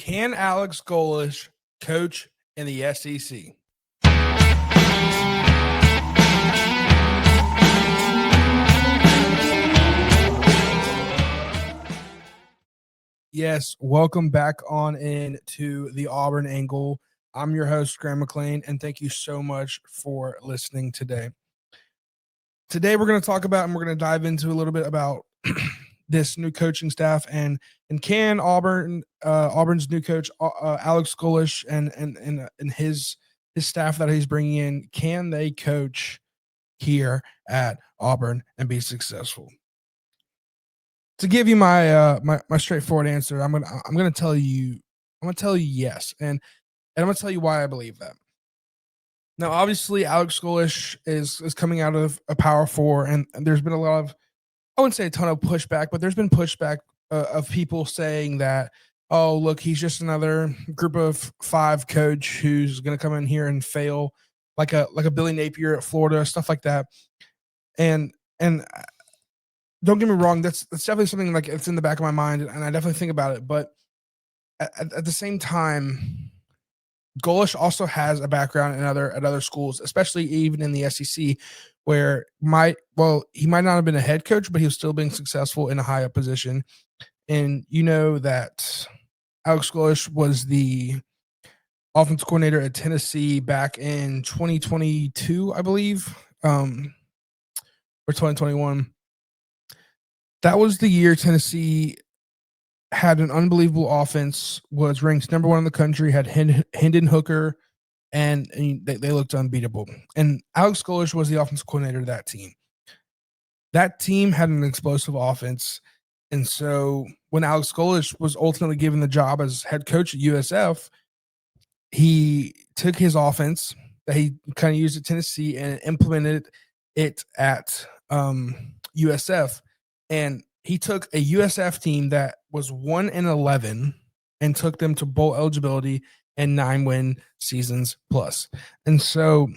Can Alex Golesh coach in the SEC? Yes, welcome back on in to the Auburn Angle. I'm your host, Graham McLean, and thank you so much for listening today. Today, we're going to talk about and we're going to dive into a little bit about this new coaching staff and can Auburn's new coach Alex Golesh and his staff that he's bringing in, can they coach here at Auburn and be successful? To give you my my straightforward answer, I'm gonna tell you yes, and I'm gonna tell you why I believe that. Now, obviously, Alex Golesh is coming out of a Power Four, and there's been a lot of, I wouldn't say a ton of pushback, but there's been pushback of people saying that, oh, look, he's just another group of five coach who's going to come in here and fail, like a Billy Napier at Florida, stuff like that. And don't get me wrong, that's definitely something like it's in the back of my mind, and I definitely think about it. But at the same time, Golesh also has a background at other schools, especially even in the SEC, where he might not have been a head coach, but he was still being successful in a high up position. And you know that Alex Golesh was the offensive coordinator at Tennessee back in 2022, I believe, or 2021. That was the year Tennessee had an unbelievable offense, was ranked number one in the country, had Hendon Hooker, and they looked unbeatable. And Alex Golesh was the offensive coordinator of that team. That team had an explosive offense. And so when Alex Golesh was ultimately given the job as head coach at USF, he took his offense that he kind of used at Tennessee and implemented it at USF. And he took a USF team that was 1-11 and took them to bowl eligibility and 9-win seasons plus. And so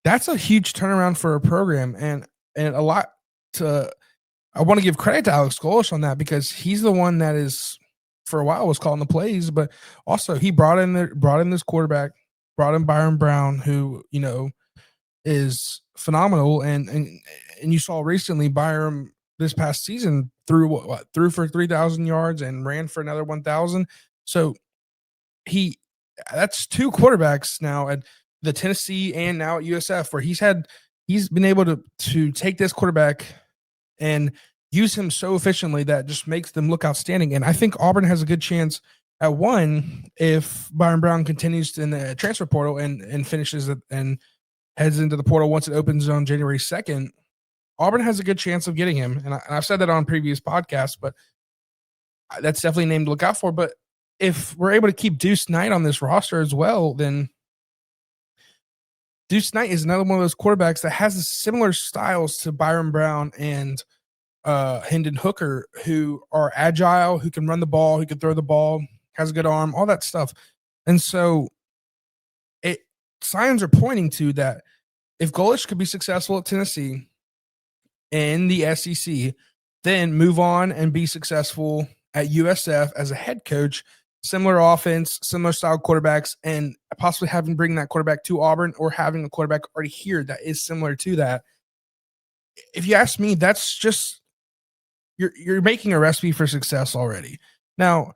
that's a huge turnaround for a program, and a lot to. I want to give credit to Alex Golesh on that, because he's the one that is, for a while, was calling the plays, but also he brought in this quarterback, brought in Byron Brown, who is phenomenal, and you saw recently Byron this past season threw for 3,000 yards and ran for another 1,000. So that's two quarterbacks now at the Tennessee and now at USF, where he's been able to take this quarterback and use him so efficiently that just makes them look outstanding. And I think Auburn has a good chance at one, if Byron Brown continues in the transfer portal and finishes it and heads into the portal once it opens on January 2nd. Auburn has a good chance of getting him. And I've said that on previous podcasts, but that's definitely a name to look out for. But if we're able to keep Deuce Knight on this roster as well, then Deuce Knight is another one of those quarterbacks that has similar styles to Byron Brown and Hendon Hooker, who are agile, who can run the ball, who can throw the ball, has a good arm, all that stuff. And so signs are pointing to that if Golesh could be successful at Tennessee in the SEC, then move on and be successful at USF as a head coach, similar offense, similar style quarterbacks, and possibly bring that quarterback to Auburn, or having a quarterback already here that is similar to that. If you ask me, that's just you're making a recipe for success already. Now,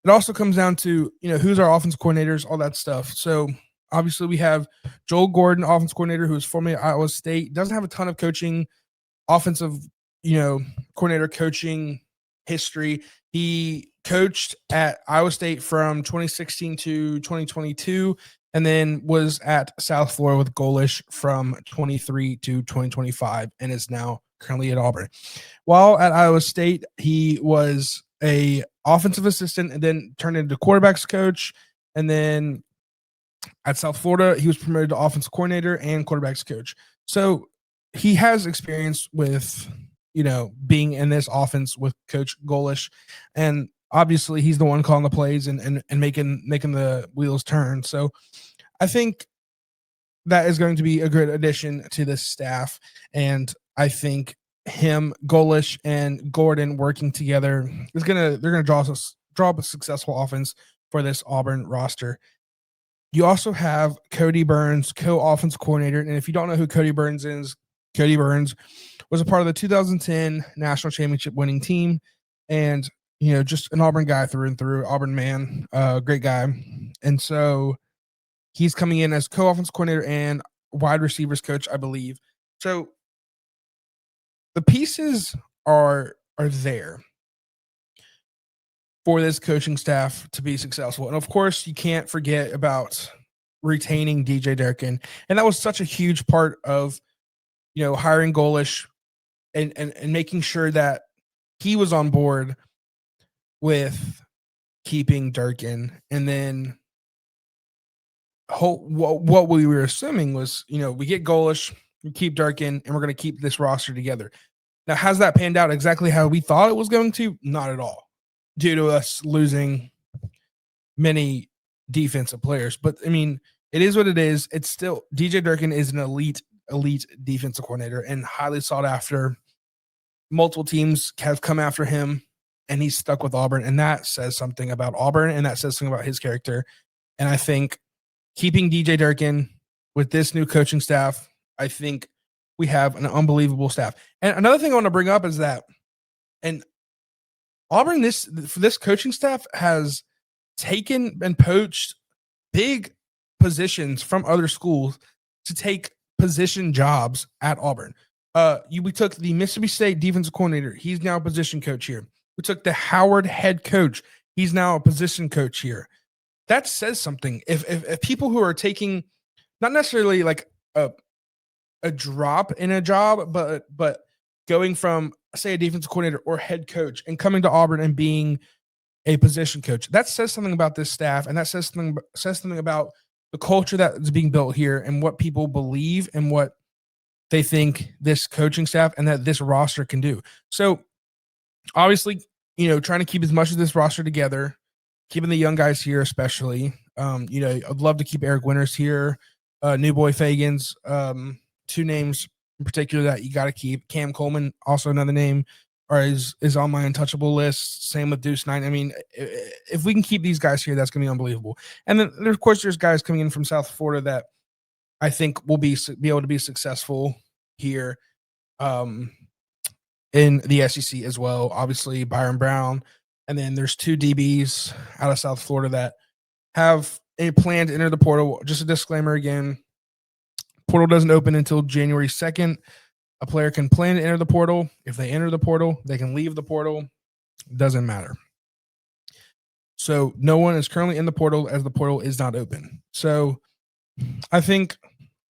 it also comes down to who's our offensive coordinators, all that stuff. So obviously we have Joel Gordon, offensive coordinator, who is formerly at Iowa State, doesn't have a ton of coaching, offensive coordinator coaching history. He coached at Iowa State from 2016 to 2022, and then was at South Florida with Golesh from 23 to 2025, and is now currently at Auburn. While at Iowa State, he was a offensive assistant and then turned into quarterbacks coach. And then at South Florida, he was promoted to offensive coordinator and quarterbacks coach. So he has experience with, being in this offense with Coach Golesh. And obviously he's the one calling the plays and making the wheels turn. So I think that is going to be a good addition to this staff. And I think Golesh and Gordon working together they're gonna draw draw up a successful offense for this Auburn roster. You also have Cody Burns, co-offense coordinator. And if you don't know who Cody Burns is, Cody Burns was a part of the 2010 national championship winning team. And, just an Auburn guy through and through, Auburn man, great guy. And so he's coming in as co-offense coordinator and wide receivers coach, I believe. So the pieces are there for this coaching staff to be successful. And of course, you can't forget about retaining DJ Durkin. And that was such a huge part of, hiring Golesh and making sure that he was on board with keeping Durkin. And then what we were assuming was, we get Golesh, we keep Durkin, and we're going to keep this roster together. Now, has that panned out exactly how we thought it was going to? Not at all, due to us losing many defensive players. But, I mean, it is what it is. It's still – DJ Durkin is an elite defensive coordinator and highly sought after. Multiple teams have come after him, and he's stuck with Auburn, and that says something about Auburn, and that says something about his character. And I think keeping DJ Durkin with this new coaching staff, I think we have an unbelievable staff. And another thing I want to bring up is that, and Auburn, this coaching staff has taken and poached big positions from other schools to take position jobs at Auburn. We took the Mississippi State defensive coordinator. He's now a position coach here. We took the Howard head coach. He's now a position coach here. That says something. If people who are taking not necessarily like a drop in a job, but going from, say, a defensive coordinator or head coach and coming to Auburn and being a position coach, that says something about this staff, and that says something about the culture that is being built here and what people believe and what they think this coaching staff and that this roster can do. So obviously, trying to keep as much of this roster together, keeping the young guys here, especially, I'd love to keep Eric Winters here, New Boy Fagans, two names in particular that you got to keep. Cam Coleman, also another name, is on my untouchable list. Same with Deuce Knight. I mean, if we can keep these guys here, that's going to be unbelievable. And then, of course, there's guys coming in from South Florida that I think will be able to be successful here in the SEC as well. Obviously, Byron Brown. And then there's two DBs out of South Florida that have a plan to enter the portal. Just a disclaimer again, portal doesn't open until January 2nd. A player can plan to enter the portal. If they enter the portal, they can leave the portal. Doesn't matter. So no one is currently in the portal as the portal is not open. So I think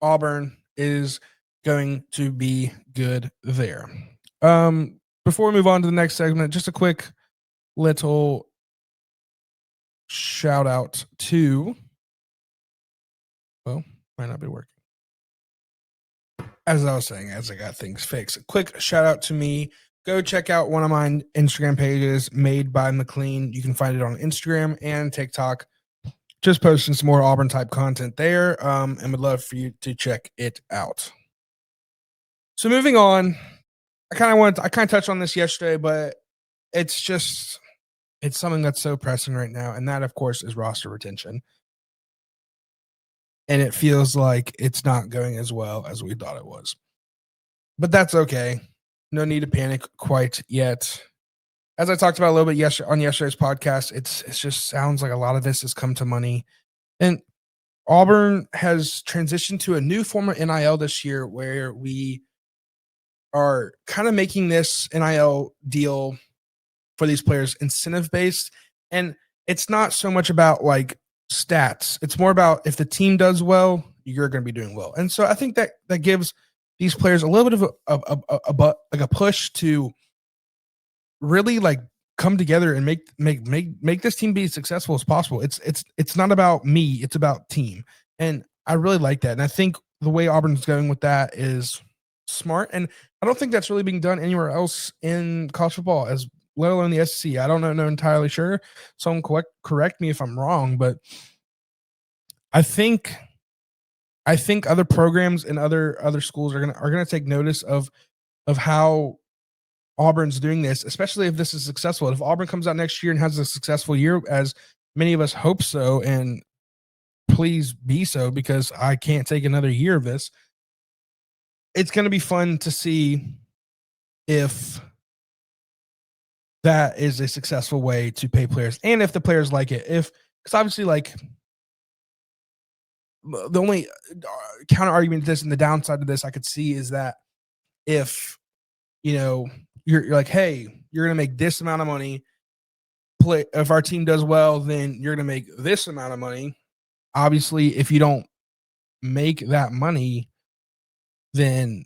Auburn is going to be good there. Before we move on to the next segment, just a quick little shout out to, well, might not be working. As I was saying, as I got things fixed, a quick shout out to me. Go check out one of my Instagram pages, Made by McLean. You can find it on Instagram and TikTok. Just posting some more Auburn type content there, and would love for you to check it out. So moving on, I kind of touched on this yesterday, but it's something that's so pressing right now, and that, of course, is roster retention. And it feels like it's not going as well as we thought it was. But that's okay. No need to panic quite yet. As I talked about a little bit on yesterday's podcast, it just sounds like a lot of this has come to money. And Auburn has transitioned to a new form of NIL this year where we are kind of making this NIL deal for these players incentive-based. And it's not so much about like stats. It's more about if the team does well, you're going to be doing well. And so I think that gives these players a little bit of a push to really like come together and make this team be as successful as possible. It's not about me, it's about team. And I really like that. And I think the way Auburn's going with that is smart. And I don't think that's really being done anywhere else in college football, as let alone the SEC. I don't know entirely sure. Someone correct me if I'm wrong, but I think other programs and other schools are gonna take notice of how Auburn's doing this, especially if this is successful. If Auburn comes out next year and has a successful year, as many of us hope so, and please be so, because I can't take another year of this, it's going to be fun to see if that is a successful way to pay players, and if the players like it. Because obviously, like, the only counter argument to this and the downside of this I could see is that if, you're like, hey, you're going to make this amount of money, if our team does well, then you're going to make this amount of money. Obviously, if you don't make that money, then,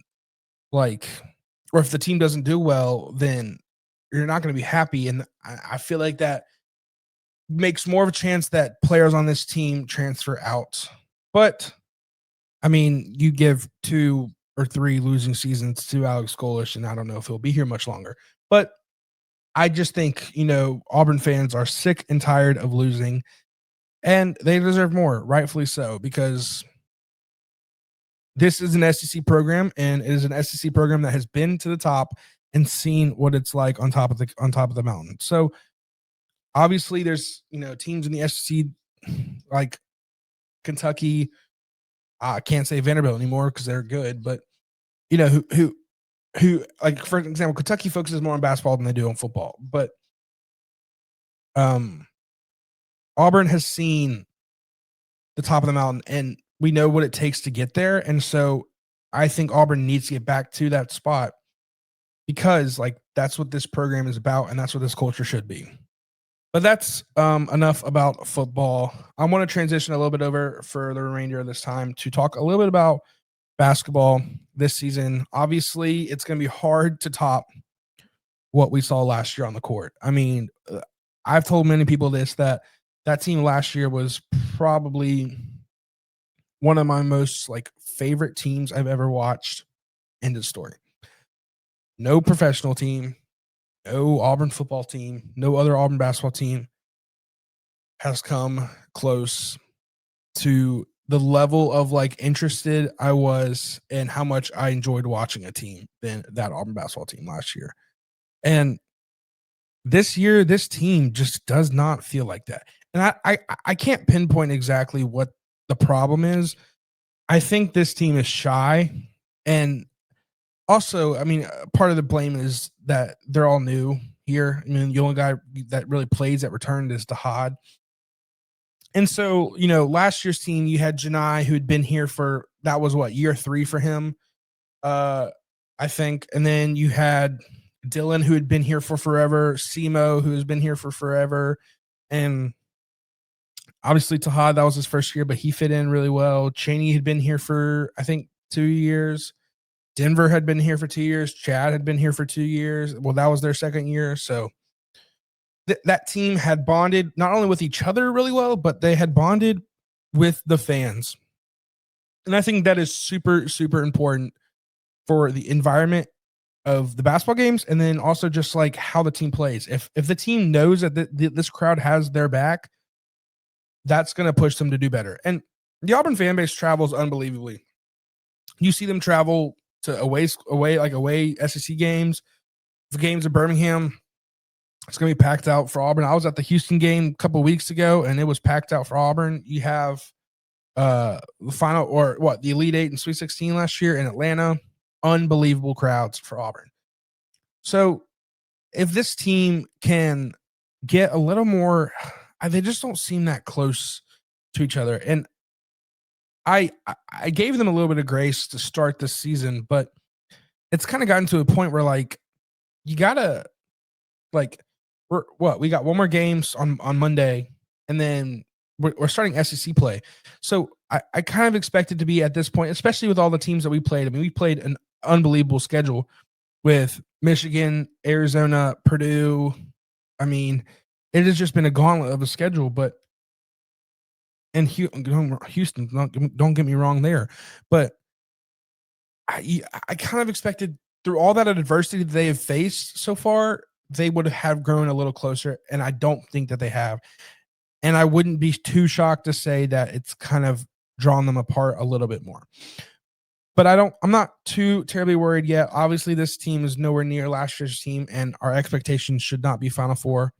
like, or if the team doesn't do well, then you're not going to be happy. And I feel like that makes more of a chance that players on this team transfer out. But I mean, you give 2 or 3 losing seasons to Alex Golesh, and I don't know if he'll be here much longer. But I just think, Auburn fans are sick and tired of losing, and they deserve more, rightfully so, because this is an SEC program, and it is an SEC program that has been to the top and seen what it's like on top of the mountain. So obviously there's, teams in the SEC like Kentucky. I can't say Vanderbilt anymore because they're good, but who like, for example, Kentucky focuses more on basketball than they do on football. But Auburn has seen the top of the mountain, and we know what it takes to get there. And so I think Auburn needs to get back to that spot, because, like, that's what this program is about, and that's what this culture should be. But that's enough about football. I want to transition a little bit over for the remainder of this time to talk a little bit about basketball this season. Obviously, it's going to be hard to top what we saw last year on the court. I mean, I've told many people this, that team last year was probably one of my most, like, favorite teams I've ever watched. End of story. No professional team, no Auburn football team, no other Auburn basketball team has come close to the level of, like, interested I was and how much I enjoyed watching a team than that Auburn basketball team last year. And this year, this team just does not feel like that. And I can't pinpoint exactly what the problem is. I think this team is shy. And also, I mean, part of the blame is that they're all new here. I mean, the only guy that really plays at return is Dahad. And so, last year's team, you had Janai, who had been here for, that was what, year 3 for him, I think. And then you had Dylan, who had been here for forever, Simo, who has been here for forever, and obviously Tahad, that was his first year, but he fit in really well. Chaney had been here for, I think, 2 years. Denver had been here for 2 years. Chad had been here for 2 years. Well, that was their second year. So that team had bonded not only with each other really well, but they had bonded with the fans. And I think that is super, super important for the environment of the basketball games, and then also just, like, how the team plays. If the team knows that this crowd has their back, that's going to push them to do better. And the Auburn fan base travels unbelievably. You see them travel to away SEC games, the games in Birmingham. It's going to be packed out for Auburn. I was at the Houston game a couple of weeks ago, and it was packed out for Auburn. You have the final, or what, the Elite 8 and Sweet 16 last year in Atlanta. Unbelievable crowds for Auburn. So if this team can get a little more, they just don't seem that close to each other. And I gave them a little bit of grace to start this season, but it's kind of gotten to a point where, like, you gotta, like, we got one more games on Monday, and then we're starting SEC play. So I kind of expected to be at this point, especially with all the teams that we played. I mean, we played an unbelievable schedule with Michigan, Arizona, Purdue. I mean, it has just been a gauntlet of a schedule, and Houston, don't get me wrong there, but I kind of expected, through all that adversity that they have faced so far, they would have grown a little closer, and I don't think that they have. And I wouldn't be too shocked to say that it's kind of drawn them apart a little bit more. but I'm not too terribly worried yet. Obviously, this team is nowhere near last year's team, and our expectations should not be Final Four.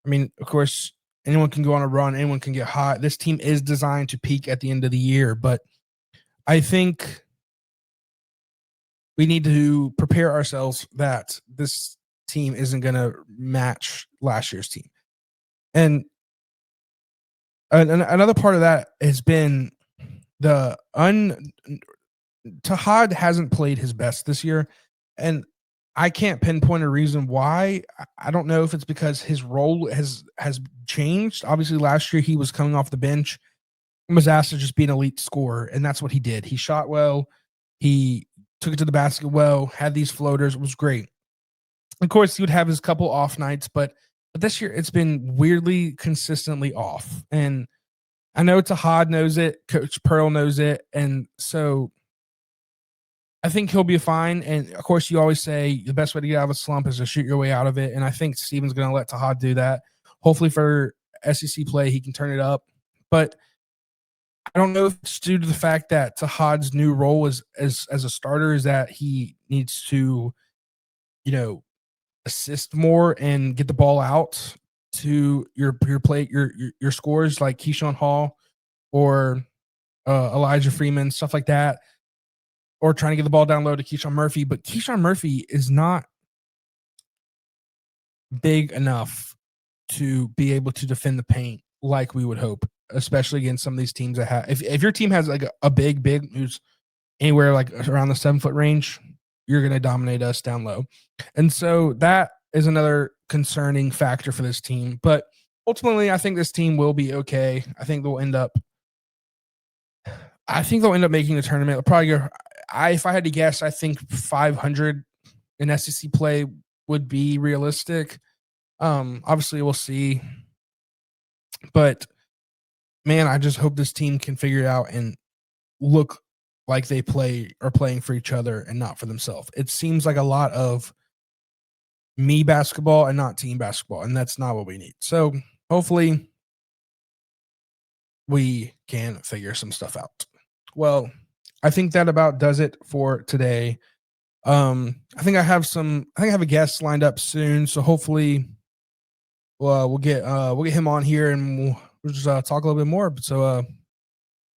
I mean, of course, anyone can go on a run, anyone can get hot. This team is designed to peak at the end of the year, but I think we need to prepare ourselves that this team isn't going to match last year's team. And another part of that has been Tahad hasn't played his best this year, and I can't pinpoint a reason why. I don't know if it's because his role has changed. Obviously, last year he was coming off the bench and was asked to just be an elite scorer, and that's what he did. He shot well, he took it to the basket well, had these floaters. It was great. Of course, he would have his couple off nights, but this year it's been weirdly consistently off. And I know Tahad knows it, Coach Pearl knows it, and so I think he'll be fine. And of course, you always say the best way to get out of a slump is to shoot your way out of it. And I think Steven's going to let Tahad do that. Hopefully, for SEC play, he can turn it up. But I don't know if it's due to the fact that Tahad's new role as a starter is that he needs to, assist more and get the ball out to your scores like Keyshawn Hall or Elijah Freeman, stuff like that, or trying to get the ball down low to Keyshawn Murphy. But Keyshawn Murphy is not big enough to be able to defend the paint like we would hope, especially against some of these teams that have. If your team has like a big who's anywhere like around the 7-foot range, you're going to dominate us down low. And so that is another concerning factor for this team. But ultimately, I think this team will be okay. I think they'll end up making the tournament. Probably, if I had to guess, I think 500 in SEC play would be realistic. Obviously, we'll see. But, man, I just hope this team can figure it out and look like they are playing for each other and not for themselves. It seems like a lot of me basketball and not team basketball, and that's not what we need. So hopefully we can figure some stuff out. Well, I think that about does it for today. I think I have a guest lined up soon, so hopefully we'll get him on here and we'll just talk a little bit more. So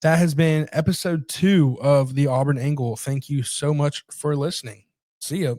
that has been episode 2 of the Auburn Angle. Thank you so much for listening. See ya.